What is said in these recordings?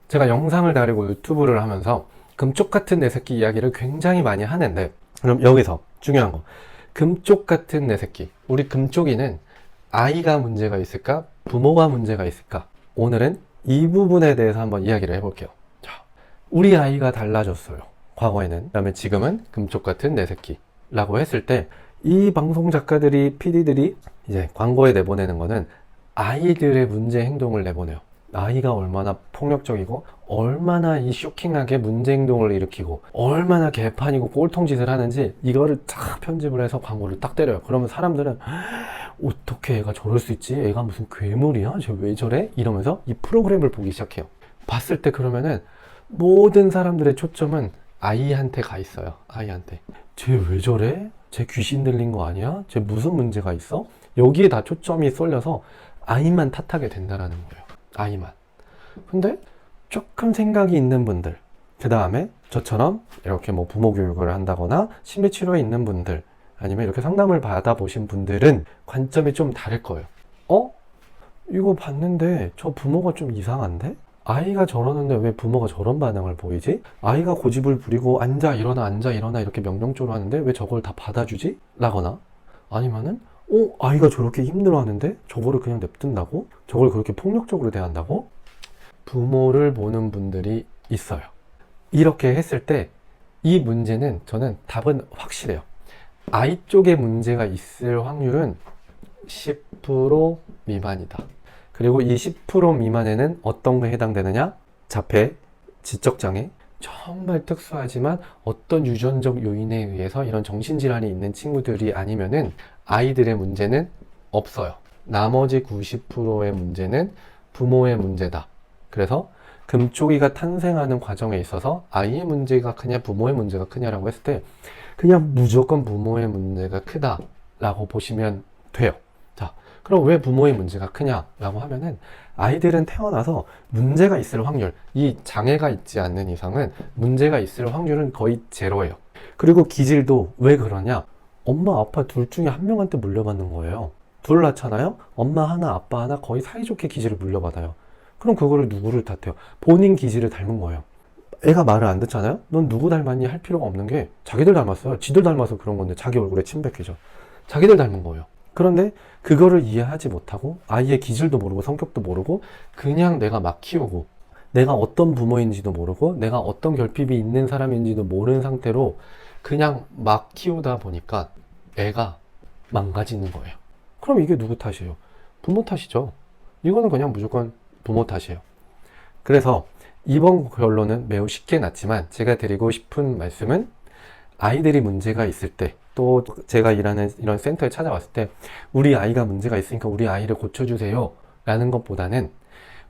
제가 영상을 다루고 유튜브를 하면서 금쪽 같은 내 새끼 이야기를 굉장히 많이 하는데, 그럼 여기서 중요한 거. 금쪽 같은 내 새끼. 우리 금쪽이는 아이가 문제가 있을까? 부모가 문제가 있을까? 오늘은 이 부분에 대해서 한번 이야기를 해볼게요. 자, 우리 아이가 달라졌어요. 과거에는. 그다음에 지금은 금쪽 같은 내 새끼라고 했을 때, 이 방송 작가들이, PD들이 이제 광고에 내보내는 거는 아이들의 문제 행동을 내보내요. 아이가 얼마나 폭력적이고, 얼마나 이 쇼킹하게 문제 행동을 일으키고, 얼마나 개판이고 꼴통짓을 하는지, 이거를 딱 편집을 해서 광고를 딱 때려요. 그러면 사람들은 어떻게 애가 저럴 수 있지? 애가 무슨 괴물이야? 쟤 왜 저래? 이러면서 이 프로그램을 보기 시작해요. 봤을 때 그러면은 모든 사람들의 초점은 아이한테 가 있어요. 아이한테. 쟤 왜 저래? 쟤 귀신 들린 거 아니야? 쟤 무슨 문제가 있어? 여기에 다 초점이 쏠려서 아이만 탓하게 된다라는 거예요. 아이만. 근데 조금 생각이 있는 분들, 그 다음에 저처럼 이렇게 뭐 부모 교육을 한다거나 심리치료에 있는 분들, 아니면 이렇게 상담을 받아보신 분들은 관점이 좀 다를 거예요. 이거 봤는데 저 부모가 좀 이상한데? 아이가 저러는데 왜 부모가 저런 반응을 보이지? 아이가 고집을 부리고 앉아 일어나 이렇게 명령조로 하는데 왜 저걸 다 받아주지? 라거나, 아니면은 아이가 저렇게 힘들어하는데 저거를 그냥 냅둔다고? 저걸 그렇게 폭력적으로 대한다고? 부모를 보는 분들이 있어요. 이렇게 했을 때 이 문제는, 저는 답은 확실해요. 아이 쪽에 문제가 있을 확률은 10% 미만이다. 그리고 이 10% 미만에는 어떤 게 해당되느냐? 자폐, 지적장애, 정말 특수하지만 어떤 유전적 요인에 의해서 이런 정신질환이 있는 친구들이 아니면은 아이들의 문제는 없어요. 나머지 90%의 문제는 부모의 문제다. 그래서 금쪽이가 탄생하는 과정에 있어서 아이의 문제가 크냐 부모의 문제가 크냐라고 했을 때 그냥 무조건 부모의 문제가 크다라고 보시면 돼요. 자, 그럼 왜 부모의 문제가 크냐라고 하면은, 아이들은 태어나서 문제가 있을 확률, 이 장애가 있지 않는 이상은 문제가 있을 확률은 거의 제로예요. 그리고 기질도 왜 그러냐? 엄마 아빠 둘 중에 한 명한테 물려받는 거예요. 둘 낳잖아요? 엄마 하나 아빠 하나 거의 사이좋게 기질을 물려받아요. 그럼 그거를 누구를 탓해요? 본인 기질을 닮은 거예요. 애가 말을 안 듣잖아요? 넌 누구 닮았니? 할 필요가 없는 게 자기들 닮았어요. 지들 닮아서 그런 건데 자기 얼굴에 침 뱉기죠. 자기들 닮은 거예요. 그런데 그거를 이해하지 못하고 아이의 기질도 모르고 성격도 모르고 그냥 내가 막 키우고, 내가 어떤 부모인지도 모르고 내가 어떤 결핍이 있는 사람인지도 모르는 상태로 그냥 막 키우다 보니까 애가 망가지는 거예요. 그럼 이게 누구 탓이에요? 부모 탓이죠. 이거는 그냥 무조건 부모 탓이에요. 그래서 이번 결론은 매우 쉽게 났지만, 제가 드리고 싶은 말씀은, 아이들이 문제가 있을 때, 또 제가 일하는 이런 센터에 찾아왔을 때 우리 아이가 문제가 있으니까 우리 아이를 고쳐주세요 라는 것보다는,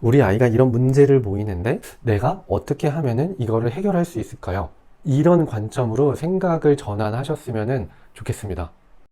우리 아이가 이런 문제를 보이는데 내가 어떻게 하면은 이거를 해결할 수 있을까요? 이런 관점으로 생각을 전환하셨으면 좋겠습니다.